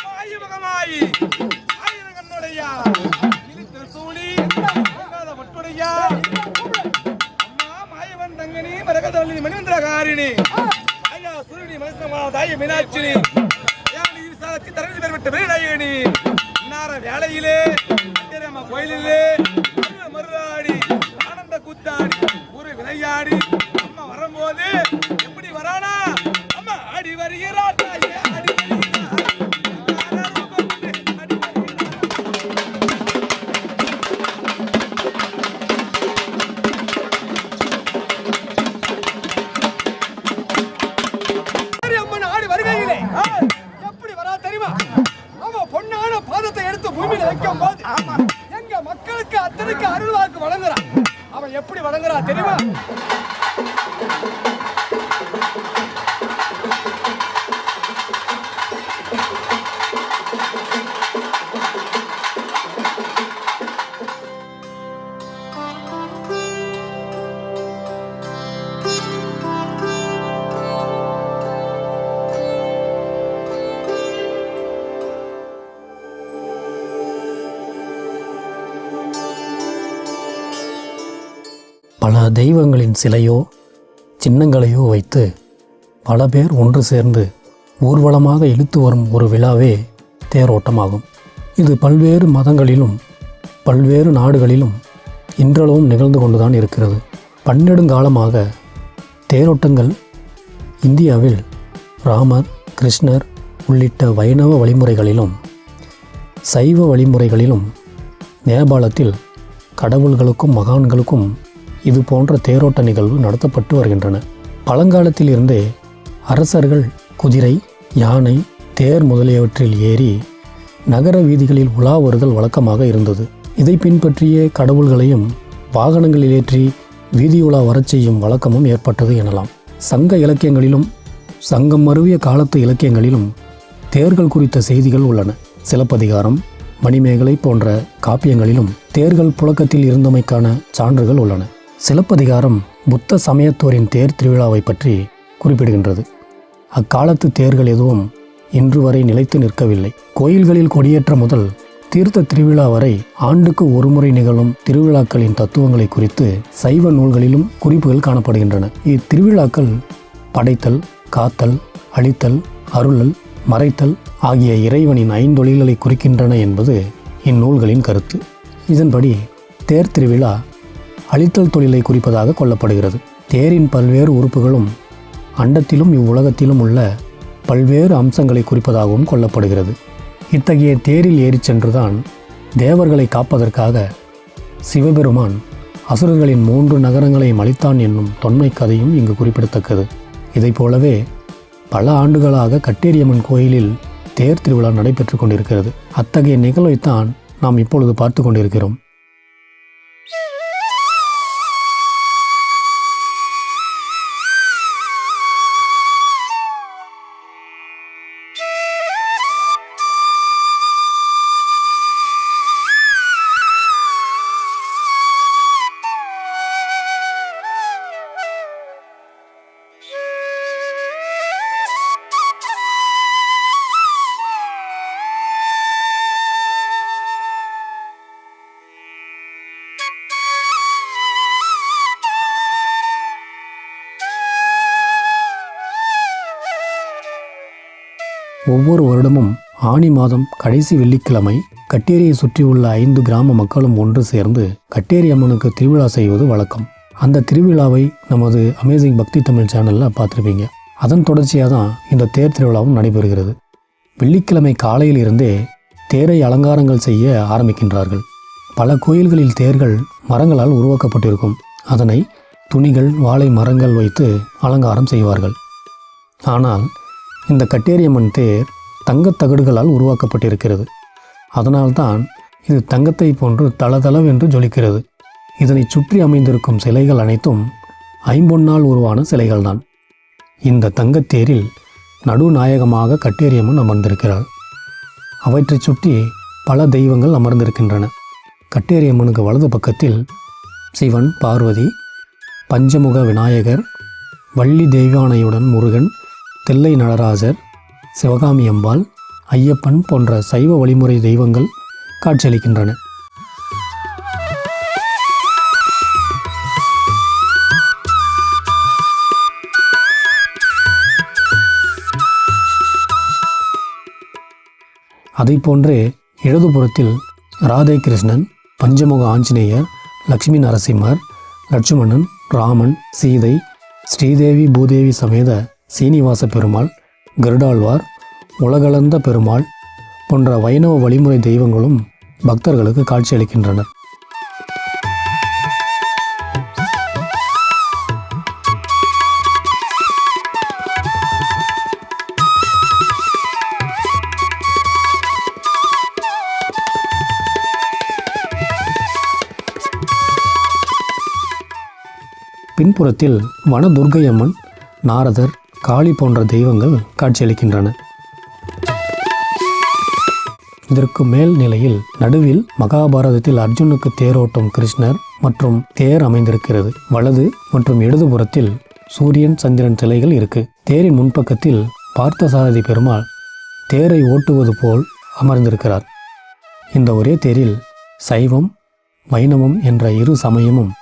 மாயி மகமாயி ஆயிரம் கண்ணுடையா இழுத்த சூழி மட்டுடையா அம்மா மாயவன் தங்கனி மரகதவல்லி மணிவந்திரகாரிணி ஐயா சுருணி மனசமா தாய மீனாட்சினி தரங்கி பெறப்பட்ட வீரநாயகனி இன்னார வேளையிலே அம்மா கோயிலிலே மருதாடி ஆனந்த கூத்தாடி ஒரு விளையாடி அம்மா வரும்போது எப்படி வரானா அம்மா ஆடி வருகிறார் தாயே ஆடி அம்மன் ஆடி வருகையிலே எப்படி வரா தெரியுமா? ஆமா, பொன்னான பாதத்தை எடுத்து பூமியில வைக்கும் போது எங்க மக்களுக்கு அத்தனைக்கு அருள்வாக்கு வழங்குறான். அவன் எப்படி வழங்குறா தெரியுமா? பல தெய்வங்களின் சிலையோ சின்னங்களையோ வைத்து பல பேர் ஒன்று சேர்ந்து ஊர்வலமாக இழுத்து வரும் ஒரு விழாவே தேரோட்டமாகும். இது பல்வேறு மதங்களிலும் பல்வேறு நாடுகளிலும் இன்றளவும் நிகழ்ந்து கொண்டுதான் இருக்கிறது. பன்னெடுங்காலமாக தேரோட்டங்கள் இந்தியாவில் ராமர், கிருஷ்ணர் உள்ளிட்ட வைணவ வழிமுறைகளிலும் சைவ வழிமுறைகளிலும் நேபாளத்தில் கடவுள்களுக்கும் மகான்களுக்கும் இது போன்ற தேரோட்ட நிகழ்வு நடத்தப்பட்டு வருகின்றன. பழங்காலத்தில் இருந்தே அரசர்கள் குதிரை, யானை, தேர் முதலியவற்றில் ஏறி நகர வீதிகளில் உலா வருதல் வழக்கமாக இருந்தது. இதை பின்பற்றிய கடவுள்களையும் வாகனங்களில் ஏற்றி வீதியுலா வரச் செய்யும் வழக்கமும் ஏற்பட்டது எனலாம். சங்க இலக்கியங்களிலும் சங்கம் மருவிய காலத்து இலக்கியங்களிலும் தேர்கள் குறித்த செய்திகள் உள்ளன. சிலப்பதிகாரம், மணிமேகலை போன்ற காப்பியங்களிலும் தேர்கள் புழக்கத்தில் இருந்தமைக்கான சான்றுகள் உள்ளன. சிலப்பதிகாரம் புத்த சமயத்தோரின் தேர் திருவிழாவை பற்றி குறிப்பிடுகின்றது. அக்காலத்து தேர்கள் எதுவும் இன்று வரை நிலைத்து நிற்கவில்லை. கோயில்களில் கொடியேற்ற முதல் தீர்த்த திருவிழா வரை ஆண்டுக்கு ஒருமுறை நிகழும் திருவிழாக்களின் தத்துவங்களை குறித்து சைவ நூல்களிலும் குறிப்புகள் காணப்படுகின்றன. இத்திருவிழாக்கள் படைத்தல், காத்தல், அழித்தல், அருளல், மறைத்தல் ஆகிய இறைவனின் ஐந்தொழில்களை குறிக்கின்றன என்பது இந்நூல்களின் கருத்து. இதன்படி தேர் திருவிழா அழித்தல் தொழிலை குறிப்பதாக கொள்ளப்படுகிறது. தேரின் பல்வேறு உறுப்புகளும் அண்டத்திலும் இவ்வுலகத்திலும் உள்ள பல்வேறு அம்சங்களை குறிப்பதாகவும் கொள்ளப்படுகிறது. இத்தகைய தேரில் ஏறிச் சென்றுதான் தேவர்களை காப்பதற்காக சிவபெருமான் அசுரர்களின் 3 நகரங்களையும் அழித்தான் என்னும் தொன்மை கதையும் இங்கு குறிப்பிடத்தக்கது. இதைப் போலவே பல ஆண்டுகளாக கட்டேரியம்மன் கோயிலில் தேர் திருவிழா நடைபெற்று கொண்டிருக்கிறது. அத்தகைய நிகழ்வைத்தான் நாம் இப்பொழுது பார்த்து கொண்டிருக்கிறோம். ஒவ்வொரு வருடமும் ஆனி மாதம் கடைசி வெள்ளிக்கிழமை கட்டேரியை சுற்றியுள்ள 5 கிராம மக்களும் ஒன்று சேர்ந்து கட்டேரி அம்மனுக்கு திருவிழா செய்வது வழக்கம். அந்த திருவிழாவை நமது அமேசிங் பக்தி தமிழ் சேனலில் பார்த்துருப்பீங்க. அதன் தொடர்ச்சியாக தான் இந்த தேர் திருவிழாவும் நடைபெறுகிறது. வெள்ளிக்கிழமை காலையில் இருந்தே தேரை அலங்காரங்கள் செய்ய ஆரம்பிக்கின்றார்கள். பல கோயில்களில் தேர்கள் மரங்களால் உருவாக்கப்பட்டிருக்கும். அதனை துணிகள், வாழை மரங்கள் வைத்து அலங்காரம் செய்வார்கள். ஆனால் இந்த கட்டேரியம்மன் தேர் தங்கத் தகடுகளால் உருவாக்கப்பட்டிருக்கிறது. அதனால்தான் இது தங்கத்தை போன்று தளதளவென்று ஜொலிக்கிறது. இதனை சுற்றி அமைந்திருக்கும் சிலைகள் அனைத்தும் ஐம்பொன்னால் உருவான சிலைகள்தான். இந்த தங்கத்தேரில் நடுநாயகமாக கட்டேரியம்மன் அமர்ந்திருக்கிறாள். அவற்றை சுற்றி பல தெய்வங்கள் அமர்ந்திருக்கின்றன. கட்டேரியம்மனுக்கு வலது பக்கத்தில் சிவன், பார்வதி, பஞ்சமுக விநாயகர், வள்ளி தெய்வானையுடன் முருகன், தில்லை நடராஜர், சிவகாமி அம்பாள், ஐயப்பன் போன்ற சைவ வழிமுறை தெய்வங்கள் காட்சியளிக்கின்றன. அதைப்போன்றே இடதுபுறத்தில் ராதே கிருஷ்ணன், பஞ்சமுக ஆஞ்சநேயர், லக்ஷ்மி நரசிம்மர், லட்சுமணன், ராமன், சீதை, ஸ்ரீதேவி பூதேவி சமேத சீனிவாச பெருமாள், கருடாழ்வார், உலகளந்த பெருமாள் போன்ற வைணவ வழிமுறை தெய்வங்களும் பக்தர்களுக்கு காட்சியளிக்கின்றனர். பின்புறத்தில் வனதுர்க்கையம்மன், நாரதர், காளி போன்ற தெய்வங்கள் காட்சியளிக்கின்றன. இதற்கு மேல் நிலையில் நடுவில் மகாபாரதத்தில் அர்ஜுனுக்கு தேரோட்டும் கிருஷ்ணர் மற்றும் தேர் அமைந்திருக்கிறது. வலது மற்றும் இடதுபுறத்தில் சூரியன், சந்திரன் சிலைகள் இருக்கு. தேரின் முன்பக்கத்தில் பார்த்தசாரதி பெருமாள் தேரை ஓட்டுவது போல் அமர்ந்திருக்கிறார். இந்த ஒரே தேரில் சைவம், வைணவம் என்ற இரு சமயமும்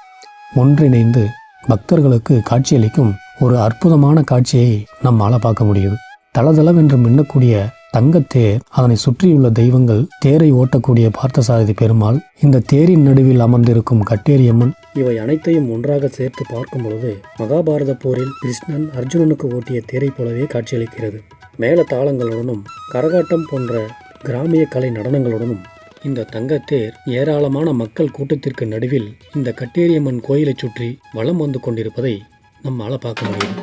ஒன்றிணைந்து பக்தர்களுக்கு காட்சியளிக்கும் ஒரு அற்புதமான காட்சியை நம்மால் பார்க்க முடியுது. தளதளவென்று மின்னக்கூடிய தங்கத்தேர், அதனை சுற்றியுள்ள தெய்வங்கள், தேரை ஓட்டக்கூடிய பார்த்தசாரதி பெருமாள், இந்த தேரின் நடுவில் அமர்ந்திருக்கும் கட்டேரியம்மன், இவை அனைத்தையும் ஒன்றாக சேர்த்து பார்க்கும் பொழுது மகாபாரத போரில் கிருஷ்ணன் அர்ஜுனனுக்கு ஓட்டிய தேரை போலவே காட்சியளிக்கிறது. மேள தாளங்களுடனும் கரகாட்டம் போன்ற கிராமிய கலை நடனங்களுடனும் இந்த தங்கத்தேர் ஏராளமான மக்கள் கூட்டத்திற்கு நடுவில் இந்த கட்டேரியம்மன் கோயிலை சுற்றி வலம் வந்து கொண்டிருப்பதை நம்மால் பார்க்க முடியும்.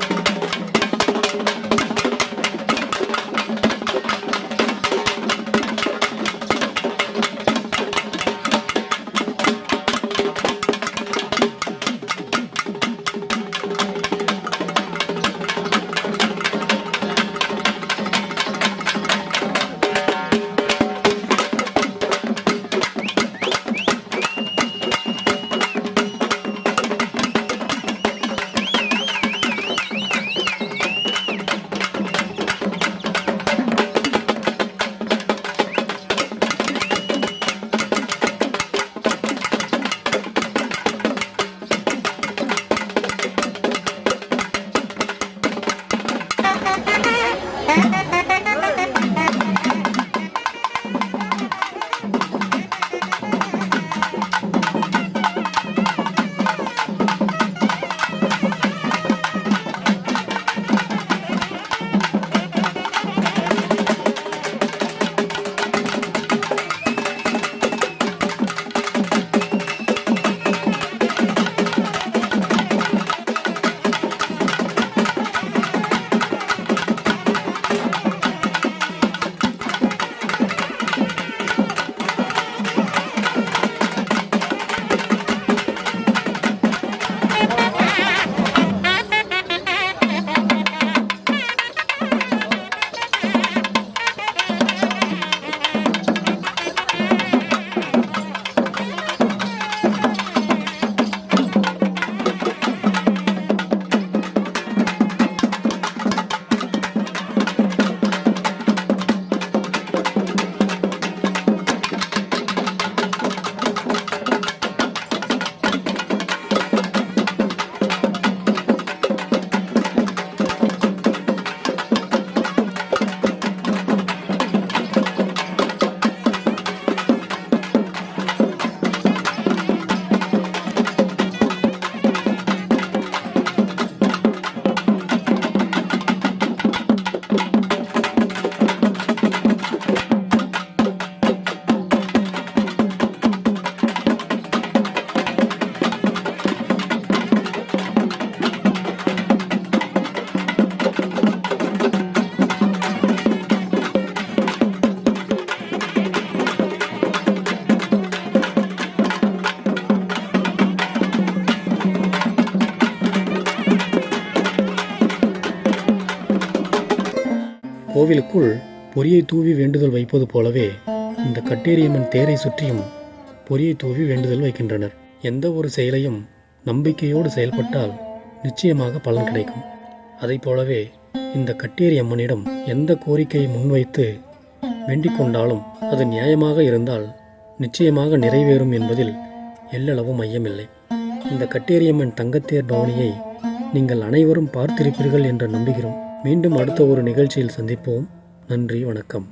கோவிலுக்குள் பொரியை தூவி வேண்டுதல் வைப்பது போலவே இந்த கட்டேரியம்மன் தேரை சுற்றியும் பொரியை தூவி வேண்டுதல் வைக்கின்றனர். எந்த ஒரு செயலையும் நம்பிக்கையோடு செயல்பட்டால் நிச்சயமாக பலன் கிடைக்கும். அதை போலவே இந்த கட்டேரி அம்மனிடம் எந்த கோரிக்கையை முன்வைத்து வேண்டிக் கொண்டாலும் அது நியாயமாக இருந்தால் நிச்சயமாக நிறைவேறும் என்பதில் எல்லளவும் ஐயமில்லை. இந்த கட்டேரியம்மன் தங்கத்தேர் பவனியை நீங்கள் அனைவரும் பார்த்திருப்பீர்கள் என்று நம்புகிறோம். மீண்டும் அடுத்த ஒரு நிகழ்ச்சியில் சந்திப்போம். நன்றி, வணக்கம்.